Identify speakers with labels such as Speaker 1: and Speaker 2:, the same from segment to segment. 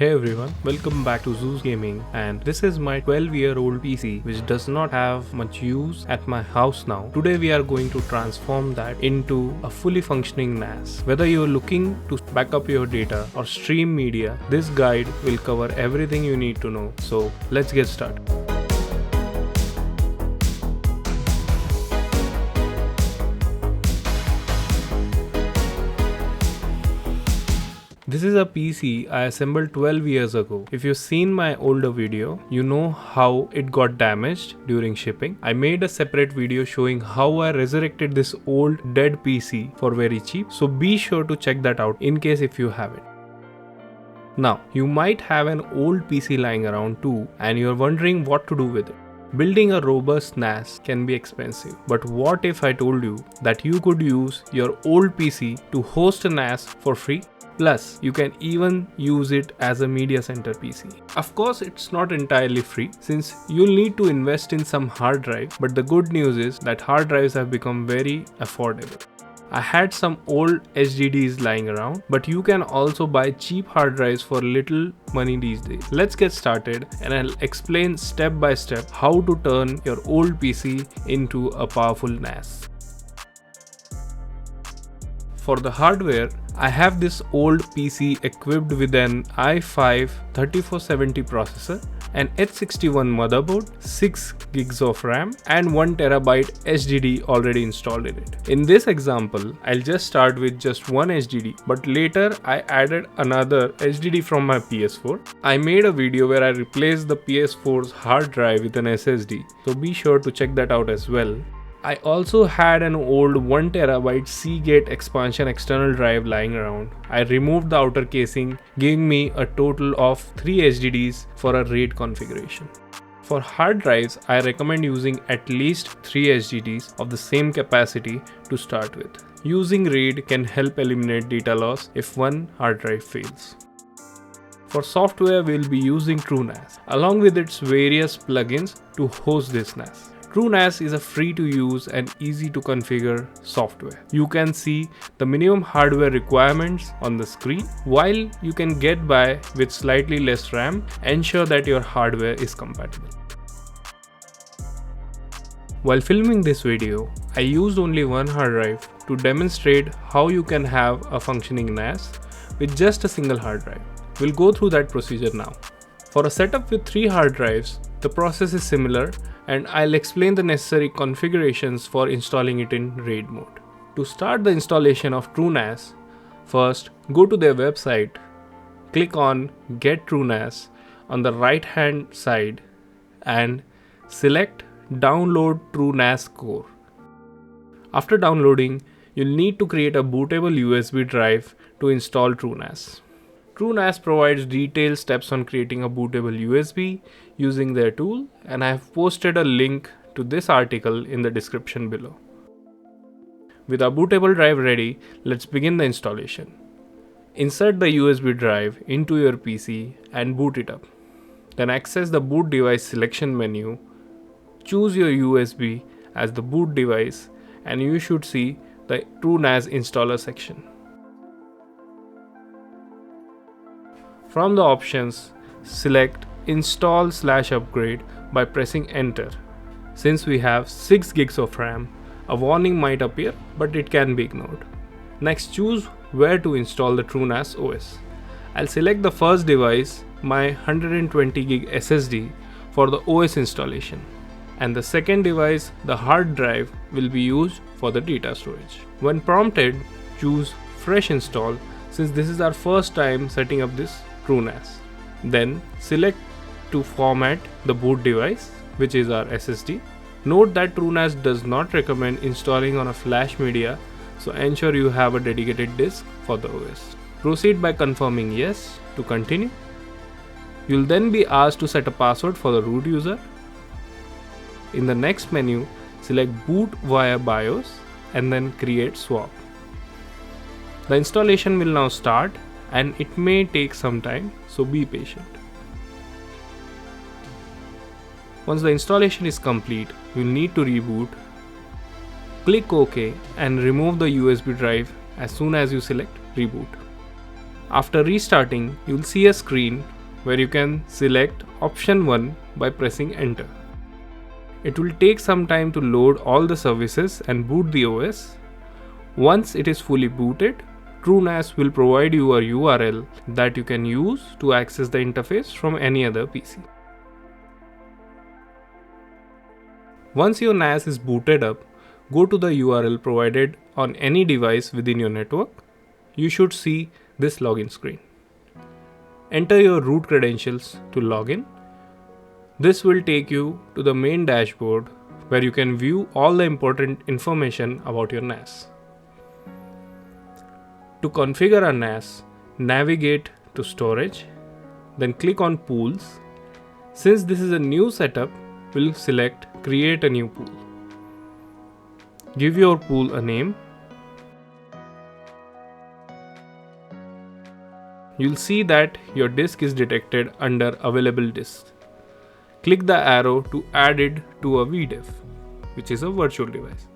Speaker 1: Hey everyone, welcome back to ZuzGaming, and this is my 12-year-old PC which does not have much use at my house now. Today we are going to transform that into a fully functioning NAS. Whether you are looking to back up your data or stream media, this guide will cover everything you need to know. So let's get started. This is a PC I assembled 12 years ago. If you've seen my older video, you know how it got damaged during shipping. I made a separate video showing how I resurrected this old dead PC for very cheap, so be sure to check that out in case if you haven't. Now, you might have an old PC lying around too and you're wondering what to do with it. Building a robust NAS can be expensive, but what if I told you that you could use your old PC to host a NAS for free? Plus, you can even use it as a media center PC. Of course, it's not entirely free since you'll need to invest in some hard drive, but the good news is that hard drives have become very affordable. I had some old HDDs lying around, but you can also buy cheap hard drives for little money these days. Let's get started and I'll explain step by step how to turn your old PC into a powerful NAS. For the hardware, I have this old PC equipped with an i5-3470 processor, an H61 motherboard, 6 gigs of RAM and 1TB HDD already installed in it. In this example, I'll just start with just one HDD, but later I added another HDD from my PS4. I made a video where I replaced the PS4's hard drive with an SSD, so be sure to check that out as well. I also had an old 1TB Seagate expansion external drive lying around. I removed the outer casing, giving me a total of 3 HDDs for a RAID configuration. For hard drives, I recommend using at least 3 HDDs of the same capacity to start with. Using RAID can help eliminate data loss if one hard drive fails. For software, we'll be using TrueNAS, along with its various plugins to host this NAS. TrueNAS is a free to use and easy to configure software. You can see the minimum hardware requirements on the screen. While you can get by with slightly less RAM, ensure that your hardware is compatible. While filming this video, I used only one hard drive to demonstrate how you can have a functioning NAS with just a single hard drive. We'll go through that procedure now. For a setup with 3 hard drives, the process is similar and I'll explain the necessary configurations for installing it in RAID mode. To start the installation of TrueNAS, first go to their website, click on Get TrueNAS on the right hand side and select Download TrueNAS Core. After downloading, you'll need to create a bootable USB drive to install TrueNAS. TrueNAS provides detailed steps on creating a bootable USB using their tool, and I have posted a link to this article in the description below. With our bootable drive ready, let's begin the installation. Insert the USB drive into your PC and boot it up. Then access the boot device selection menu, choose your USB as the boot device, and you should see the TrueNAS installer section. From the options, select Install/Upgrade by pressing Enter. Since we have 6 gigs of RAM, a warning might appear, but it can be ignored. Next, choose where to install the TrueNAS OS. I'll select the first device, my 120 gig SSD, for the OS installation, and the second device, the hard drive, will be used for the data storage. When prompted, choose Fresh Install since this is our first time setting up this TrueNAS. Then select to format the boot device, which is our SSD. Note that TrueNAS does not recommend installing on a flash media, so ensure you have a dedicated disk for the OS. Proceed by confirming yes to continue. You'll then be asked to set a password for the root user. In the next menu, select Boot via BIOS and then create swap. The installation will now start and it may take some time, so be patient. Once the installation is complete, you'll need to reboot. Click OK and remove the USB drive as soon as you select Reboot. After restarting, you'll see a screen where you can select option 1 by pressing enter. It will take some time to load all the services and boot the OS. Once it is fully booted, TrueNAS will provide you a URL that you can use to access the interface from any other PC. Once your NAS is booted up, go to the URL provided on any device within your network. You should see this login screen. Enter your root credentials to login. This will take you to the main dashboard where you can view all the important information about your NAS. To configure a NAS, navigate to Storage, then click on Pools. Since this is a new setup, we'll select Create a new pool. Give your pool a name. You'll see that your disk is detected under Available Disk. Click the arrow to add it to a VDIF, which is a virtual device.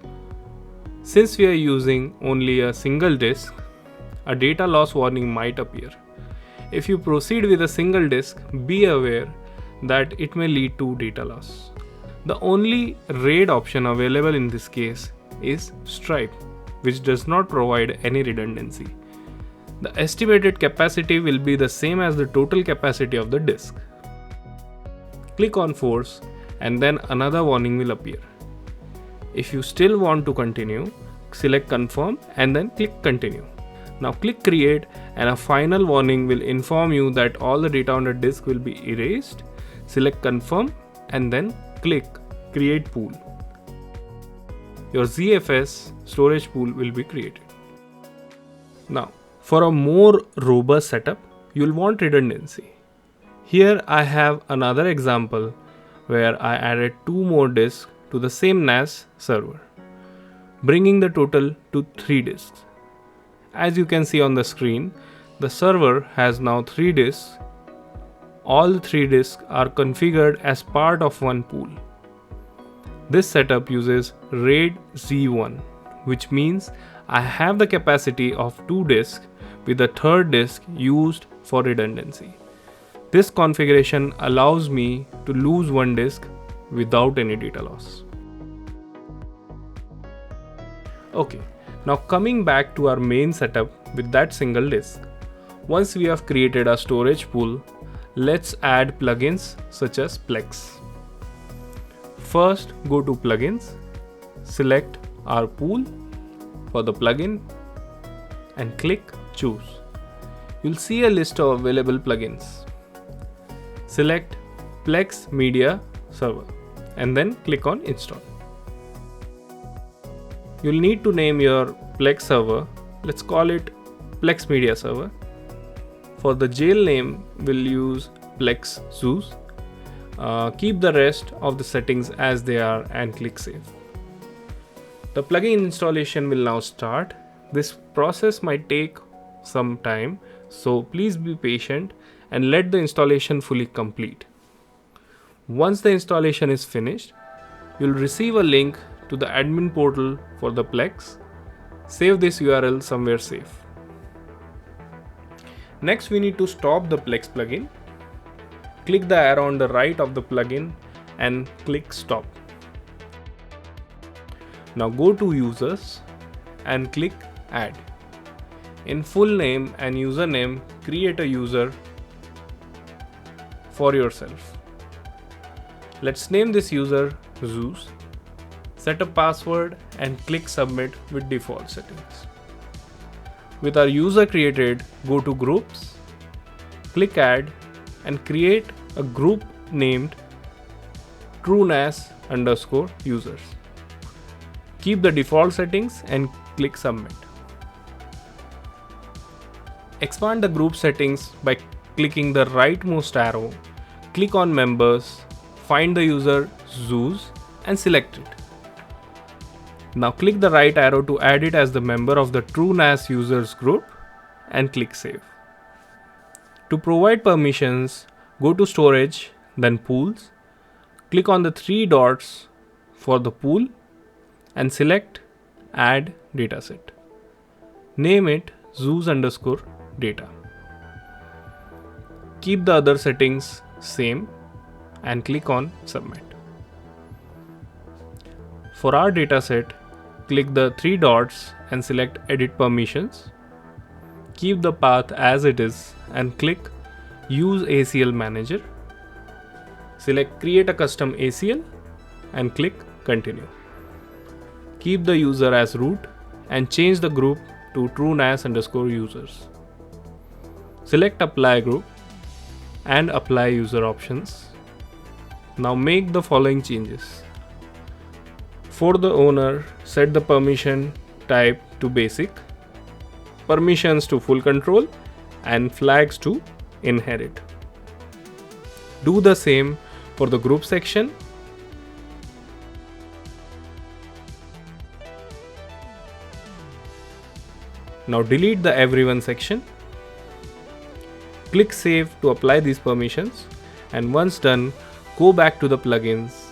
Speaker 1: Since we are using only a single disk, a data loss warning might appear. If you proceed with a single disk, be aware that it may lead to data loss. The only RAID option available in this case is Stripe, which does not provide any redundancy. The estimated capacity will be the same as the total capacity of the disk. Click on Force and then another warning will appear. If you still want to continue, select Confirm and then click Continue. Now click Create and a final warning will inform you that all the data on the disk will be erased. Select Confirm and then click Create Pool. Your ZFS storage pool will be created. Now, for a more robust setup, you'll want redundancy. Here I have another example where I added 2 more disks to the same NAS server, bringing the total to 3 disks. As you can see on the screen, the server has now 3 disks. All 3 disks are configured as part of one pool. This setup uses RAID Z1, which means I have the capacity of 2 disks with the third disk used for redundancy. This configuration allows me to lose one disk without any data loss. Okay, now coming back to our main setup with that single disk. Once we have created a storage pool, let's add plugins such as Plex. First, go to Plugins, select our pool for the plugin and click Choose. You'll see a list of available plugins. Select Plex Media Server and then click on Install. You'll need to name your Plex server. Let's call it Plex Media Server. For the jail name, we'll use Plex Zuz. Keep the rest of the settings as they are and click Save. The plugin installation will now start. This process might take some time, so please be patient and let the installation fully complete. Once the installation is finished, you'll receive a link to the admin portal for the Plex. Save this URL somewhere safe. Next, we need to stop the Plex plugin. Click the arrow on the right of the plugin and click Stop. Now go to Users and click Add. In full name and username, create a user for yourself. Let's name this user Zuz. Set a password and click Submit with default settings. With our user created, go to Groups, click Add and create a group named TrueNAS_users. Keep the default settings and click Submit. Expand the group settings by clicking the rightmost arrow, click on Members, find the user Zuz and select it. Now click the right arrow to add it as the member of the TrueNAS users group and click Save. To provide permissions, go to Storage, then Pools, click on the 3 dots for the pool and select Add Dataset. Name it Zuz_data. Keep the other settings same and click on Submit. For our dataset, click the three dots and select Edit Permissions. Keep the path as it is and click Use ACL Manager. Select Create a Custom ACL and click Continue. Keep the user as root and change the group to TrueNAS_users. Select Apply Group and apply user options. Now make the following changes. For the owner, set the permission type to basic, permissions to full control, and flags to inherit. Do the same for the group section. Now delete the everyone section. Click Save to apply these permissions, and once done, go back to the plugins,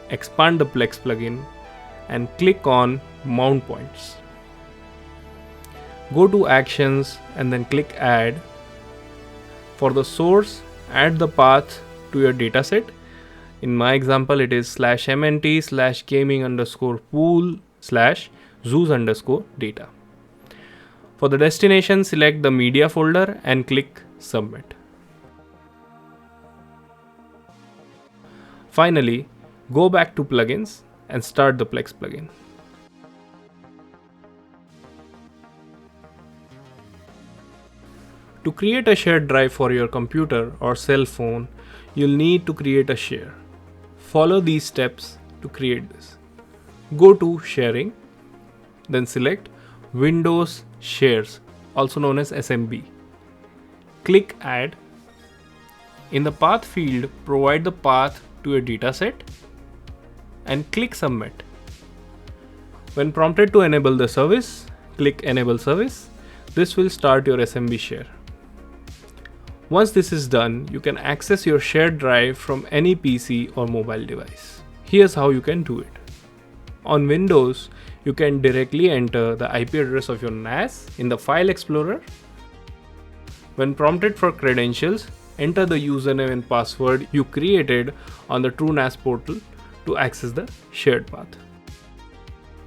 Speaker 1: expand the Plex plugin and click on Mount Points. Go to Actions and then click Add. For the source, add the path to your dataset. In my example, it is /mnt/gaming_pool/zuz_data. For the destination, select the media folder and click Submit. Finally, go back to plugins and start the Plex plugin. To create a shared drive for your computer or cell phone, you'll need to create a share. Follow these steps to create this. Go to Sharing, then select Windows Shares, also known as SMB. Click Add. In the path field, provide the path to your dataset and click Submit. When prompted to enable the service, click Enable Service. This will start your SMB share. Once this is done, you can access your shared drive from any PC or mobile device. Here's how you can do it. On Windows, you can directly enter the IP address of your NAS in the File Explorer. When prompted for credentials, enter the username and password you created on the TrueNAS portal to access the shared path.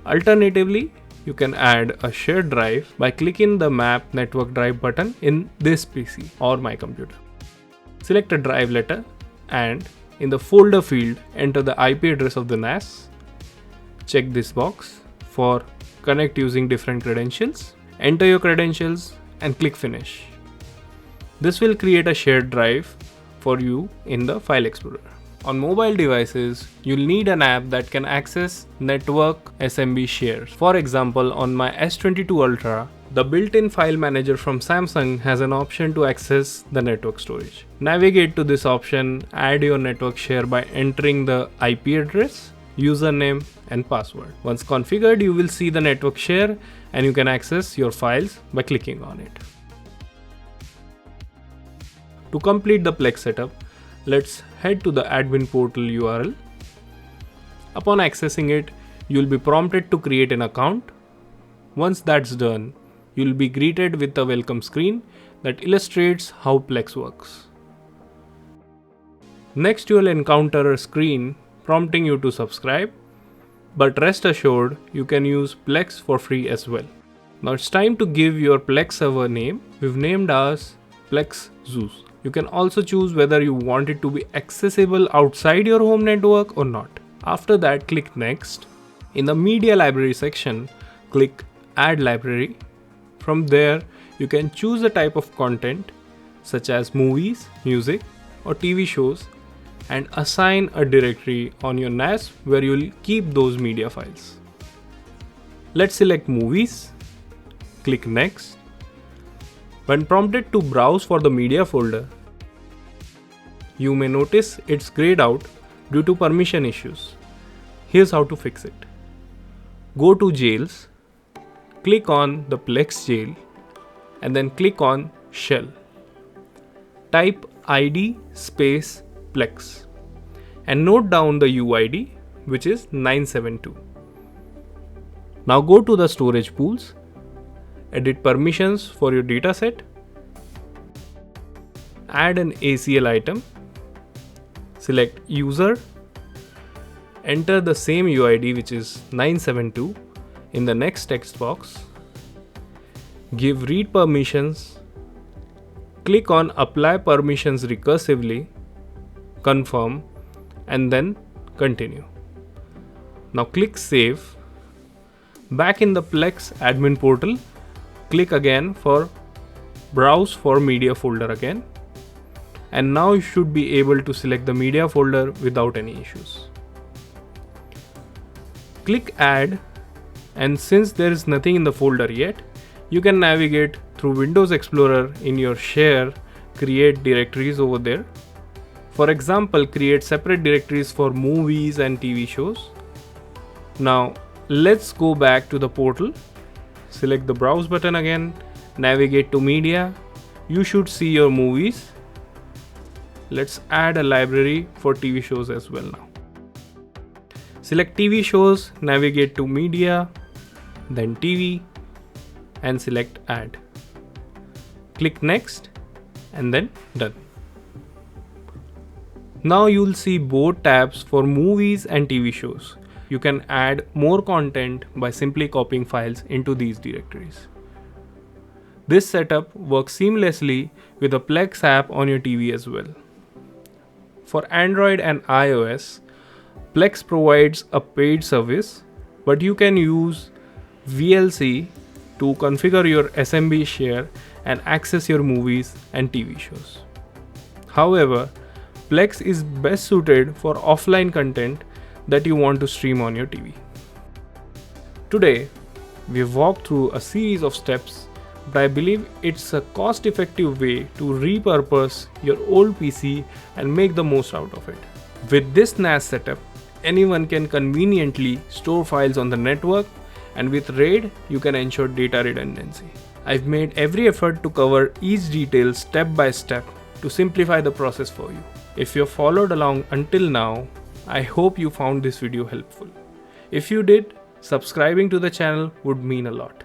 Speaker 1: Alternatively, you can add a shared drive by clicking the Map Network Drive button in this PC or my computer. Select a drive letter and in the folder field, enter the IP address of the NAS. Check this box for connect using different credentials. Enter your credentials and click Finish. This will create a shared drive for you in the File Explorer. On mobile devices, you'll need an app that can access network SMB shares. For example, on my S22 Ultra, the built-in file manager from Samsung has an option to access the network storage. Navigate to this option, add your network share by entering the IP address, username and password. Once configured, you will see the network share and you can access your files by clicking on it. To complete the Plex setup, let's head to the admin portal URL. Upon accessing it, you'll be prompted to create an account. Once that's done, you'll be greeted with a welcome screen that illustrates how Plex works. Next, you'll encounter a screen prompting you to subscribe, but rest assured, you can use Plex for free as well. Now it's time to give your Plex server name. We've named ours Plex Zuz. You can also choose whether you want it to be accessible outside your home network or not. After that, click Next. In the Media Library section, click Add Library. From there, you can choose a type of content such as movies, music, or TV shows and assign a directory on your NAS where you'll keep those media files. Let's select Movies. Click Next. When prompted to browse for the media folder, you may notice it's grayed out due to permission issues. Here's how to fix it. Go to Jails, click on the Plex jail, and then click on Shell. Type ID space Plex and note down the UID, which is 972. Now go to the storage pools, edit permissions for your dataset. add an ACL item, select user, enter the same UID which is 972 in the next text box, give read permissions, click on apply permissions recursively, confirm, and then continue. Now click save. Back in the Plex admin portal, click again for browse for media folder again, and now you should be able to select the media folder without any issues. Click add, and since there is nothing in the folder yet, you can navigate through Windows Explorer in your share, create directories over there. For example, create separate directories for movies and TV shows. Now let's go back to the portal, select the browse button again, navigate to media. You should see your movies. Let's add a library for TV shows as well now. Select TV shows, navigate to media, then TV, and select add. Click next, and then done. Now you'll see both tabs for movies and TV shows. You can add more content by simply copying files into these directories. This setup works seamlessly with the Plex app on your TV as well. For Android and iOS, Plex provides a paid service, but you can use VLC to configure your SMB share and access your movies and TV shows. However, Plex is best suited for offline content that you want to stream on your TV. Today, we've walked through a series of steps, but I believe it's a cost-effective way to repurpose your old PC and make the most out of it. With this NAS setup, anyone can conveniently store files on the network, and with RAID, you can ensure data redundancy. I've made every effort to cover each detail step by step to simplify the process for you. If you followed along until now, I hope you found this video helpful. If you did, subscribing to the channel would mean a lot.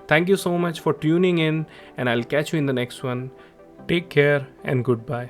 Speaker 1: Thank you so much for tuning in, and I'll catch you in the next one. Take care and goodbye.